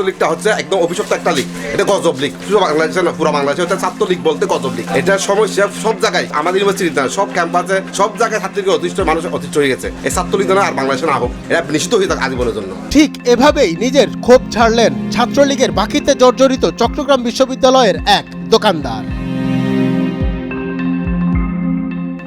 লীগটা হচ্ছে একদম অভিশপ্ত একটা লীগ, এটা গজব লীগ। শুধু বাংলাদেশে না, পুরো বাংলাদেশে হচ্ছে ছাত্রলীগ বলতে গজব লীগ। এটা সমস্যা সব জায়গায়, আমাদের ইউনিভার্সিটিতে না, সব ক্যাম্পাসে সব জায়গায় ছাত্রলীগের অতিষ্ঠ মানুষ অতিষ্ঠ হয়ে গেছে। এই ছাত্রলীগ যেন আর বাংলাদেশে না হোক, এটা নিষিদ্ধ হয়ে থাকে আজীবনের জন্য। ঠিক এভাবেই নিজের ক্ষোভ ঝাড়লেন ছাত্রলীগের বাকিতে জর্জরিত চট্টগ্রাম বিশ্ববিদ্যালয়ের এক দোকানদার।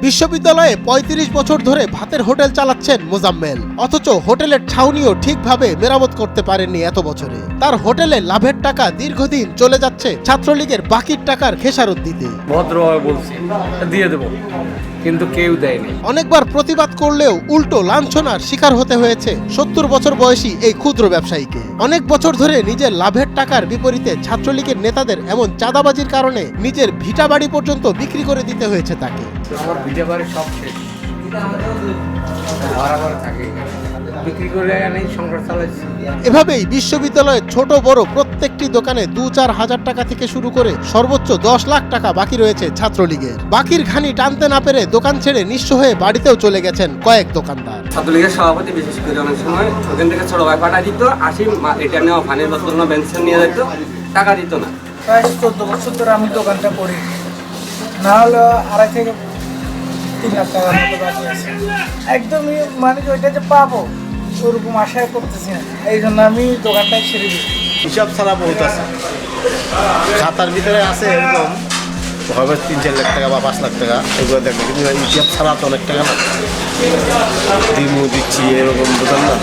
বিশ্ববিদ্যালয়ে ৩৫ বছর ধরে ভাতের হোটেল চালাচ্ছেন মোজাম্মেল, অথচ হোটেলের ছাউনিও ঠিকভাবে মেরামত করতে পারেননি এত বছরে। তার হোটেলে লাভের টাকা দীর্ঘদিন চলে যাচ্ছে ছাত্রলীগের বাকির টাকার খেসারত দিতে। ভদ্রভাবে বলছি দিয়ে দেবো, কিন্তু কেউ দেয়নি। অনেকবার প্রতিবাদ করলেও উল্টো লাঞ্ছনার শিকার হতে হয়েছে ৭০ বছর বয়সী এই ক্ষুদ্র ব্যবসায়ীকে। অনেক বছর ধরে নিজের লাভের টাকার বিপরীতে ছাত্রলীগের নেতাদের এমন চাঁদাবাজির কারণে নিজের ভিটা বাড়ি পর্যন্ত বিক্রি করে দিতে হয়েছে তাকে। আমার ভিটা বাড়ি সব শেষ, ভাড়া থাকে, বিক্রি করে আনি, সংসার চালাচ্ছি। এভাবেই বিশ্ববিদ্যালয়ের ছোট বড় প্রত্যেকটি দোকানে ২-৪ হাজার টাকা থেকে শুরু করে সর্বোচ্চ ১০ লাখ টাকা বাকি রয়েছে ছাত্রলীগের। বাকির ঘানি টানতে না পেরে দোকান ছেড়ে নিঃস্ব হয়ে বাড়িতেও চলে গেছেন কয়েক দোকানদার। ছাত্রলীগের সভাপতি বিশেষ করে অনেক সময় ওখান থেকে ছোট ভাই পাঠা দিত, আসি এটা নেওয়া ফানের বোতল না পেনশন নিয়ে যেত, টাকা দিত না। প্রায় ১৪ বছর ধরে আমি দোকানটা করি, না হলে ২.৫ থেকে ৩ লাখ টাকার মতো বাকি আছে। একদমই মানে ওইটা যে পাবো ওরকম আশাই করতেছি না, এই জন্য আমি দোকানটাই ছেড়ে দিই। হিসাব ছাড়া বহুত আছে, খাতার ভিতরে আছে এরকম হবে ৩-৪ লাখ টাকা বা ৫ লাখ টাকা, এগুলো দেখবে, কিন্তু হিসাব ছাড়া তো অনেক টাকা না দিমু দিচ্ছি এরকম বুঝলাম না।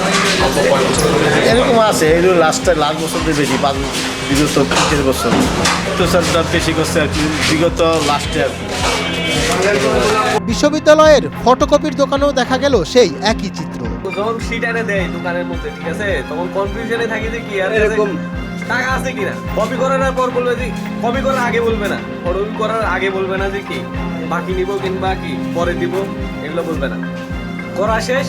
এরকম আছে, এগুলো লাস্ট বছর দিয়ে বেশি, বিগত ৩-৪ বছর তো স্যার বেশি করছে আর কি, বিগত লাস্টে আর কি। বিশ্ববিদ্যালয়ের ফটোকপির দোকানেও দেখা গেল সেই একই চিত্র। যখন সিট এনে দেয় দোকানের মধ্যে, ঠিক আছে, তখন কনফিউশনে থাকি যে কি আর এরকম টাকা আছে কিনা। কপি করার পর বলবে যে কপি করার আগে বলবে না, ফটোকপি করার আগে বলবে না যে কি বাকি নিব কিংবা কি পরে দিব, এগুলো বলবে না। করা শেষ,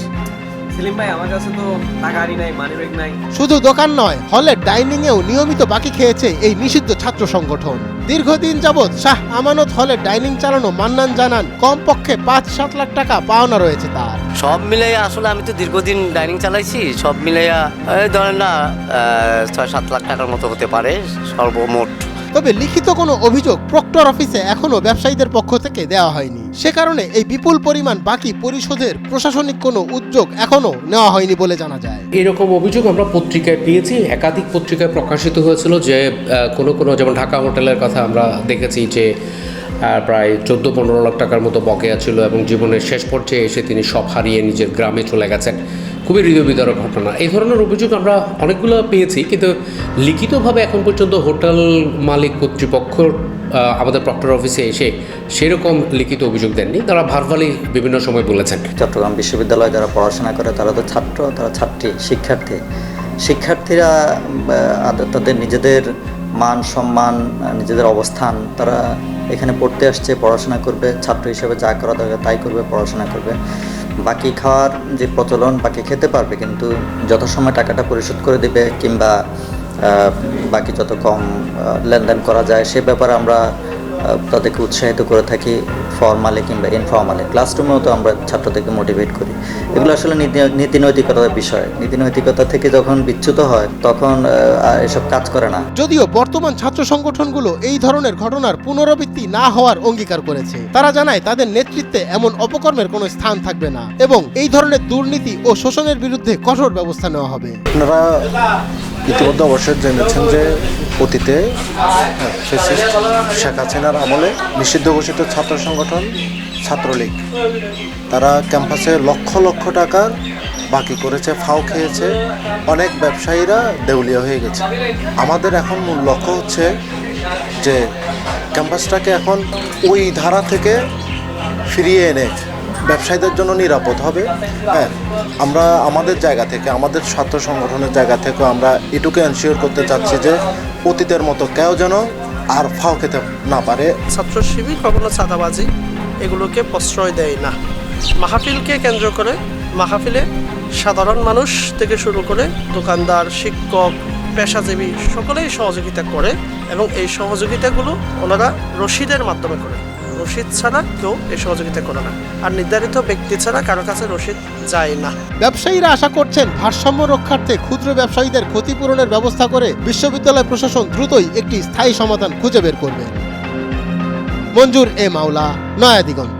সেলিম ভাই আমার কাছে তো টাকা আনি নাই, মানি ব্যাগ নাই। শুধু দোকান নয়, হলের ডাইনিং এও নিয়মিত বাকি খেয়েছে এই নিষিদ্ধ ছাত্র সংগঠন। দীর্ঘদিন যাবৎ শাহ আমানত হলের ডাইনিং চালানো মান্নান জানান কমপক্ষে ৫-৭ লাখ টাকা পাওনা রয়েছে তার। সব মিলাইয়া আসলে আমি তো দীর্ঘদিন ডাইনিং চালাইছি, সব মিলাইয়া ধরেন না ৬-৭ লাখ টাকার মতো হতে পারে সর্বমোট। তবে লিখিত কোনো অভিযোগ প্রক্টর অফিসে এখনো ব্যবসায়ীদের পক্ষ থেকে দেওয়া হয়নি। সে কারণে এই বিপুল পরিমাণ বাকি পরিশোধের প্রশাসনিক কোনো উদ্যোগ এখনো নেওয়া হয়নি বলে জানা যায়। এরকম অভিযোগ আমরা পত্রিকায় পেয়েছি, একাধিক পত্রিকায় প্রকাশিত হয়েছিল যে কোনো যেমন ঢাকা হোটেলের কথা আমরা দেখেছি যে প্রায় ১৪-১৫ লাখ টাকার মতো বকেয়া ছিল এবং জীবনের শেষ পর্যায়ে এসে তিনি সব হারিয়ে নিজের গ্রামে চলে গেছেন। খুবই হৃদয়বিদারক ঘটনা। এই ধরনের অভিযোগ আমরা অনেকগুলো পেয়েছি, কিন্তু লিখিতভাবে এখন পর্যন্ত হোটেল মালিক কর্তৃপক্ষ আমাদের প্রক্টর অফিসে এসে সেরকম লিখিত অভিযোগ দেননি। তারা ভার্বালি বিভিন্ন সময় বলেছেন। চট্টগ্রাম বিশ্ববিদ্যালয়ে যারা পড়াশোনা করে তারা তো ছাত্র, তারা ছাত্রী, শিক্ষার্থীরা তাদের নিজেদের মান সম্মান, নিজেদের অবস্থান, তারা এখানে পড়তে আসছে, পড়াশোনা করবে, ছাত্র হিসেবে যা করা দরকার তাই করবে, পড়াশোনা করবে। বাকি খাওয়ার যে প্রচলন, বাকি খেতে পারবে, কিন্তু যথাসময় টাকাটা পরিশোধ করে দেবে কিংবা বাকি যত কম লেনদেন করা যায় সে ব্যাপারে আমরা তাদেরকে উৎসাহিত করে থাকি, ফর্মালি কিংবা ইনফর্মালি। ক্লাসরুমেও তো আমরা ছাত্রদেরকে মোটিভেট করি। এগুলো আসলে নীতি নৈতিকতার বিষয়। নীতি নৈতিকতা থেকে যখন বিচ্যুত হয় তখন এসব কাজ করে না। যদিও বর্তমান ছাত্র সংগঠনগুলো এই ধরনের ঘটনার পুনরাবৃত্তি না হওয়ার অঙ্গীকার করেছে। তারা জানায় তাদের নেতৃত্বে এমন অপকর্মের কোনো স্থান থাকবে না এবং এই ধরনের দুর্নীতি ও শোষণের বিরুদ্ধে কঠোর ব্যবস্থা নেওয়া হবে। আপনারা ইতিমধ্যে অবশ্যই জেনেছেন যে অতীতে শেখ হাসিনার আমলে নিষিদ্ধ ঘোষিত ছাত্র সংগঠন ছাত্রলীগ, তারা ক্যাম্পাসে লক্ষ লক্ষ টাকার বাকি করেছে, ফাও খেয়েছে, অনেক ব্যবসায়ীরা দেউলিয়া হয়ে গেছে। আমাদের এখন মূল লক্ষ্য হচ্ছে যে ক্যাম্পাসটাকে এখন ওই ধারা থেকে ফিরিয়ে এনে ব্যবসায়ীদের জন্য নিরাপদ হবে। হ্যাঁ, আমরা আমাদের জায়গা থেকে, আমাদের ছাত্র সংগঠনের জায়গা থেকে আমরা এটুকু এনশিওর করতে চাচ্ছি যে অতীতের মতো কেউ যেন আর ফাও খেতে না পারে। ছাত্র শিবির কখনো চাঁদাবাজি এগুলোকে প্রশ্রয় দেয় না। মাহফিলকে কেন্দ্র করে মাহফিলে সাধারণ মানুষ থেকে শুরু করে দোকানদার, শিক্ষক, পেশাজীবী সকলেই সহযোগিতা করে এবং এই সহযোগিতাগুলো ওনারা রশিদের মাধ্যমে করে। রসিদ ছাড়া কেউ এই সহযোগিতা করে না, আর নির্ধারিত ব্যক্তি ছাড়া কারো কাছে রসিদ যায় না। ব্যবসায়ীরা আশা করছেন ভারসাম্য রক্ষার্থে ক্ষুদ্র ব্যবসায়ীদের ক্ষতিপূরণের ব্যবস্থা করে বিশ্ববিদ্যালয় প্রশাসন দ্রুতই একটি স্থায়ী সমাধান খুঁজে বের করবে। মঞ্জুর এ মাওলা, নয়া দিগন্ত।